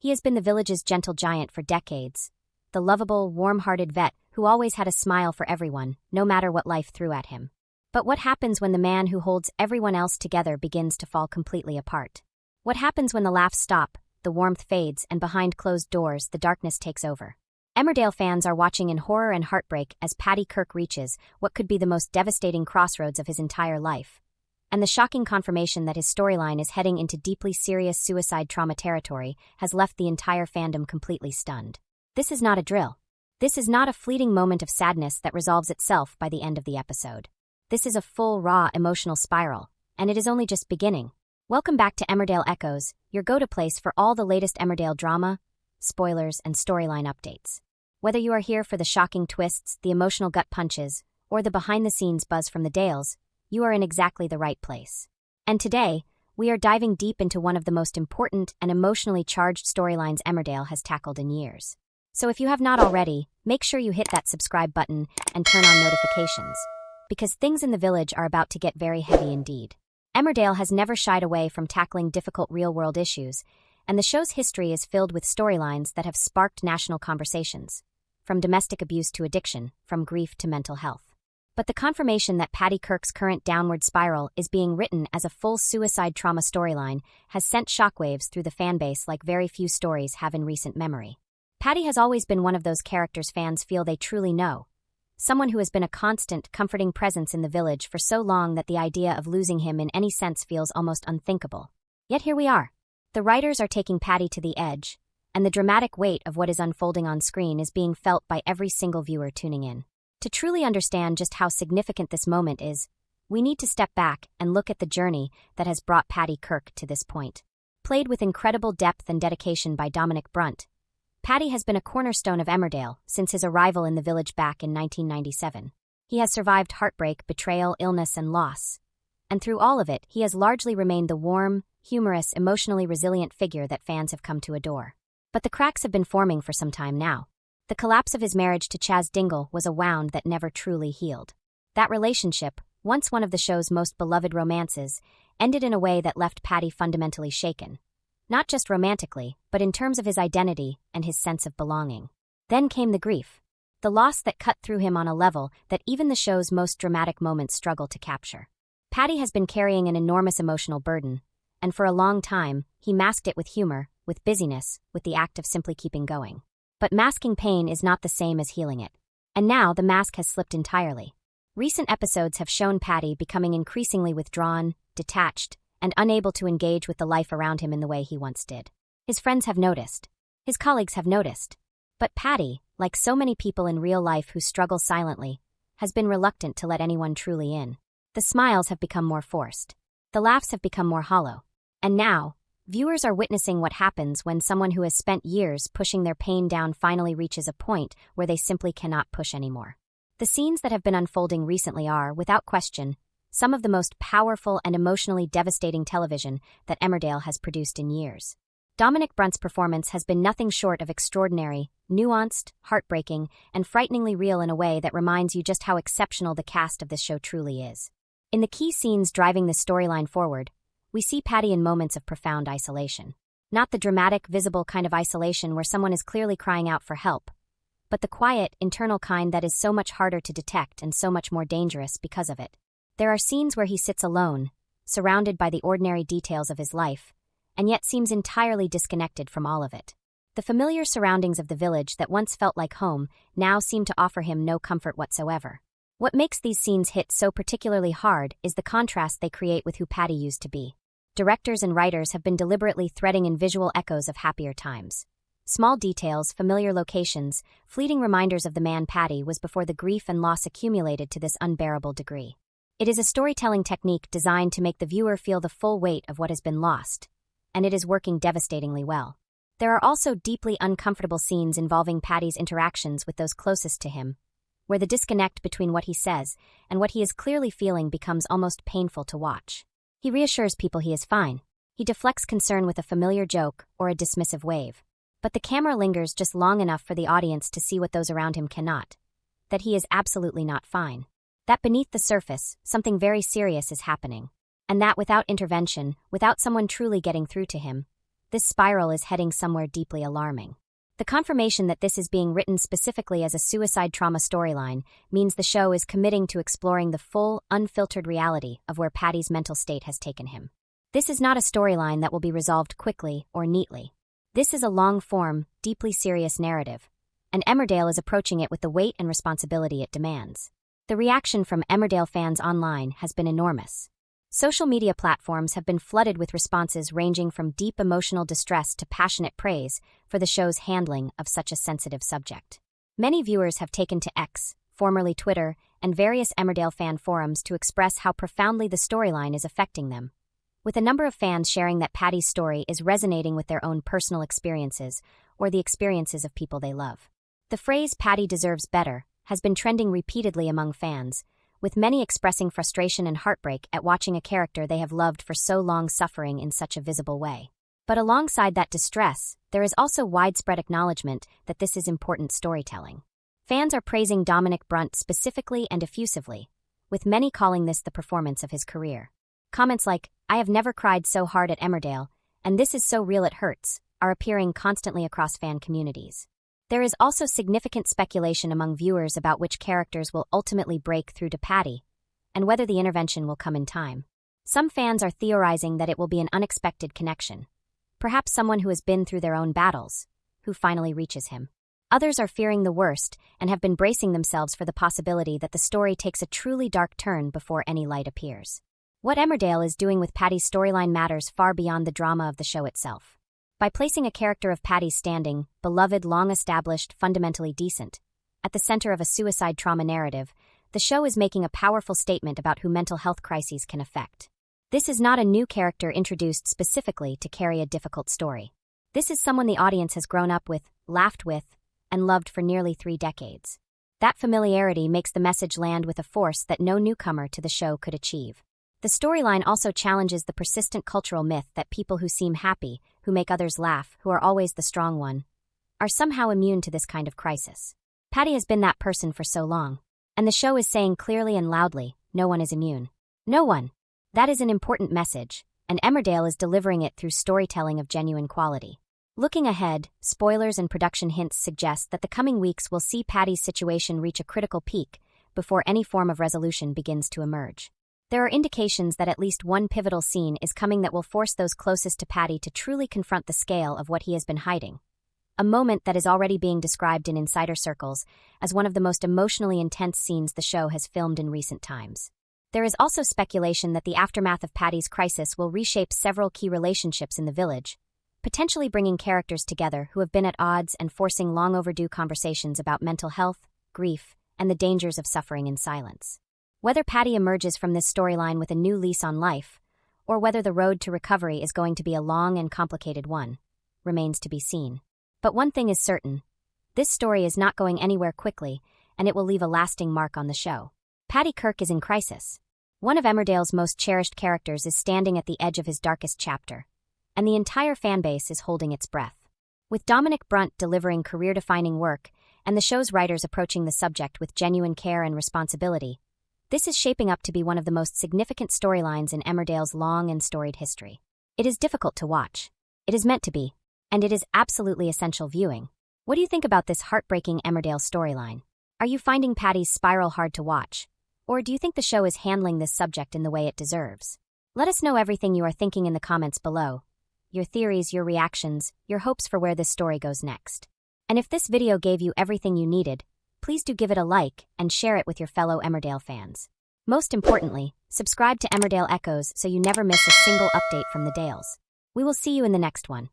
He has been the village's gentle giant for decades, the lovable, warm-hearted vet who always had a smile for everyone, no matter what life threw at him. But what happens when the man who holds everyone else together begins to fall completely apart? What happens when the laughs stop, the warmth fades, and behind closed doors, the darkness takes over? Emmerdale fans are watching in horror and heartbreak as Paddy Kirk reaches what could be the most devastating crossroads of his entire life. And the shocking confirmation that his storyline is heading into deeply serious suicide trauma territory has left the entire fandom completely stunned. This is not a drill. This is not a fleeting moment of sadness that resolves itself by the end of the episode. This is a full, raw, emotional spiral, and it is only just beginning. Welcome back to Emmerdale Echoes, your go-to place for all the latest Emmerdale drama, spoilers, and storyline updates. Whether you are here for the shocking twists, the emotional gut punches, or the behind-the-scenes buzz from the Dales, you are in exactly the right place. And today, we are diving deep into one of the most important and emotionally charged storylines Emmerdale has tackled in years. So if you have not already, make sure you hit that subscribe button and turn on notifications, because things in the village are about to get very heavy indeed. Emmerdale has never shied away from tackling difficult real-world issues, and the show's history is filled with storylines that have sparked national conversations, from domestic abuse to addiction, from grief to mental health. But the confirmation that Paddy Kirk's current downward spiral is being written as a full suicide trauma storyline has sent shockwaves through the fanbase like very few stories have in recent memory. Paddy has always been one of those characters fans feel they truly know, someone who has been a constant, comforting presence in the village for so long that the idea of losing him in any sense feels almost unthinkable. Yet here we are. The writers are taking Paddy to the edge, and the dramatic weight of what is unfolding on screen is being felt by every single viewer tuning in. To truly understand just how significant this moment is, we need to step back and look at the journey that has brought Paddy Kirk to this point. Played with incredible depth and dedication by Dominic Brunt, Paddy has been a cornerstone of Emmerdale since his arrival in the village back in 1997. He has survived heartbreak, betrayal, illness, and loss. And through all of it, he has largely remained the warm, humorous, emotionally resilient figure that fans have come to adore. But the cracks have been forming for some time now. The collapse of his marriage to Chaz Dingle was a wound that never truly healed. That relationship, once one of the show's most beloved romances, ended in a way that left Paddy fundamentally shaken. Not just romantically, but in terms of his identity and his sense of belonging. Then came the grief. The loss that cut through him on a level that even the show's most dramatic moments struggle to capture. Paddy has been carrying an enormous emotional burden, and for a long time, he masked it with humor, with busyness, with the act of simply keeping going. But masking pain is not the same as healing it. And now the mask has slipped entirely. Recent episodes have shown Paddy becoming increasingly withdrawn, detached, and unable to engage with the life around him in the way he once did. His friends have noticed. His colleagues have noticed. But Paddy, like so many people in real life who struggle silently, has been reluctant to let anyone truly in. The smiles have become more forced. The laughs have become more hollow. And now, viewers are witnessing what happens when someone who has spent years pushing their pain down finally reaches a point where they simply cannot push anymore. The scenes that have been unfolding recently are, without question, some of the most powerful and emotionally devastating television that Emmerdale has produced in years. Dominic Brunt's performance has been nothing short of extraordinary, nuanced, heartbreaking, and frighteningly real in a way that reminds you just how exceptional the cast of this show truly is. In the key scenes driving the storyline forward, we see Paddy in moments of profound isolation. Not the dramatic, visible kind of isolation where someone is clearly crying out for help, but the quiet, internal kind that is so much harder to detect and so much more dangerous because of it. There are scenes where he sits alone, surrounded by the ordinary details of his life, and yet seems entirely disconnected from all of it. The familiar surroundings of the village that once felt like home now seem to offer him no comfort whatsoever. What makes these scenes hit so particularly hard is the contrast they create with who Paddy used to be. Directors and writers have been deliberately threading in visual echoes of happier times. Small details, familiar locations, fleeting reminders of the man Paddy was before the grief and loss accumulated to this unbearable degree. It is a storytelling technique designed to make the viewer feel the full weight of what has been lost, and it is working devastatingly well. There are also deeply uncomfortable scenes involving Paddy's interactions with those closest to him, where the disconnect between what he says and what he is clearly feeling becomes almost painful to watch. He reassures people he is fine. He deflects concern with a familiar joke or a dismissive wave. But the camera lingers just long enough for the audience to see what those around him cannot. That he is absolutely not fine. That beneath the surface, something very serious is happening. And that without intervention, without someone truly getting through to him, this spiral is heading somewhere deeply alarming. The confirmation that this is being written specifically as a suicide trauma storyline means the show is committing to exploring the full, unfiltered reality of where Paddy's mental state has taken him. This is not a storyline that will be resolved quickly or neatly. This is a long-form, deeply serious narrative, and Emmerdale is approaching it with the weight and responsibility it demands. The reaction from Emmerdale fans online has been enormous. Social media platforms have been flooded with responses ranging from deep emotional distress to passionate praise for the show's handling of such a sensitive subject. Many viewers have taken to X, formerly Twitter, and various Emmerdale fan forums to express how profoundly the storyline is affecting them, with a number of fans sharing that Paddy's story is resonating with their own personal experiences or the experiences of people they love. The phrase "Paddy deserves better" has been trending repeatedly among fans, with many expressing frustration and heartbreak at watching a character they have loved for so long suffering in such a visible way. But alongside that distress, there is also widespread acknowledgement that this is important storytelling. Fans are praising Dominic Brunt specifically and effusively, with many calling this the performance of his career. Comments like, "I have never cried so hard at Emmerdale," and "This is so real it hurts," are appearing constantly across fan communities. There is also significant speculation among viewers about which characters will ultimately break through to Paddy, and whether the intervention will come in time. Some fans are theorizing that it will be an unexpected connection, perhaps someone who has been through their own battles, who finally reaches him. Others are fearing the worst and have been bracing themselves for the possibility that the story takes a truly dark turn before any light appears. What Emmerdale is doing with Paddy's storyline matters far beyond the drama of the show itself. By placing a character of Paddy's standing, beloved, long-established, fundamentally decent, at the center of a suicide trauma narrative, the show is making a powerful statement about who mental health crises can affect. This is not a new character introduced specifically to carry a difficult story. This is someone the audience has grown up with, laughed with, and loved for nearly 3 decades. That familiarity makes the message land with a force that no newcomer to the show could achieve. The storyline also challenges the persistent cultural myth that people who seem happy, who make others laugh, who are always the strong one, are somehow immune to this kind of crisis. Paddy has been that person for so long, and the show is saying clearly and loudly, no one is immune. No one. That is an important message, and Emmerdale is delivering it through storytelling of genuine quality. Looking ahead, spoilers and production hints suggest that the coming weeks will see Paddy's situation reach a critical peak before any form of resolution begins to emerge. There are indications that at least one pivotal scene is coming that will force those closest to Paddy to truly confront the scale of what he has been hiding. A moment that is already being described in insider circles as one of the most emotionally intense scenes the show has filmed in recent times. There is also speculation that the aftermath of Paddy's crisis will reshape several key relationships in the village, potentially bringing characters together who have been at odds and forcing long overdue conversations about mental health, grief, and the dangers of suffering in silence. Whether Paddy emerges from this storyline with a new lease on life, or whether the road to recovery is going to be a long and complicated one, remains to be seen. But one thing is certain. This story is not going anywhere quickly, and it will leave a lasting mark on the show. Paddy Kirk is in crisis. One of Emmerdale's most cherished characters is standing at the edge of his darkest chapter, and the entire fanbase is holding its breath. With Dominic Brunt delivering career-defining work, and the show's writers approaching the subject with genuine care and responsibility, this is shaping up to be one of the most significant storylines in Emmerdale's long and storied history. It is difficult to watch. It is meant to be. And it is absolutely essential viewing. What do you think about this heartbreaking Emmerdale storyline? Are you finding Paddy's spiral hard to watch? Or do you think the show is handling this subject in the way it deserves? Let us know everything you are thinking in the comments below. Your theories, your reactions, your hopes for where this story goes next. And if this video gave you everything you needed, please do give it a like and share it with your fellow Emmerdale fans. Most importantly, subscribe to Emmerdale Echoes so you never miss a single update from the Dales. We will see you in the next one.